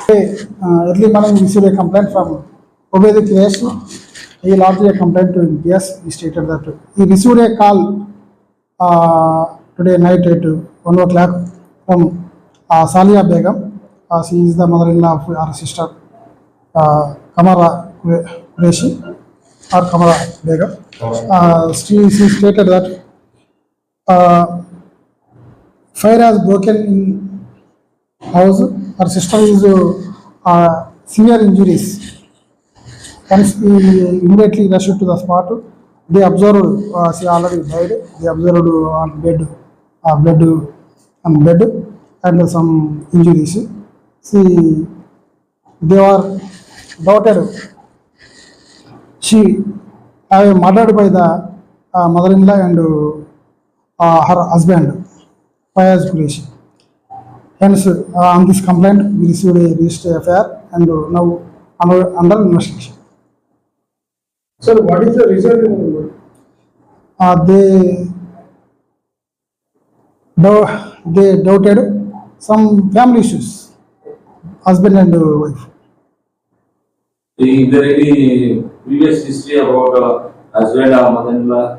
Early morning, we received a complaint from Obedi Kresh. He lodged a complaint to NPS. He stated that he received a call today night at 1 o'clock from Salia Begum. She is the mother-in-law of our sister Kamara Qureshi or Kamara Begum. She stated that fire has broken in house. Her sister is severe injuries. Hence, he immediately rushed to the spot. They observed she already died. They observed on bed, blood on bed, and some injuries. See, they were doubted. She murdered by the mother-in-law and her husband, Fayaz Qureshi. Hence, on this complaint, we received a registered FIR and now under investigation. Sir, what is the result? They they doubted some family issues, husband and wife. Is there any previous history about husband or mother-in-law?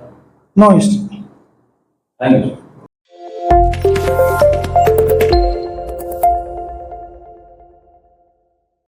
No history. Thank you.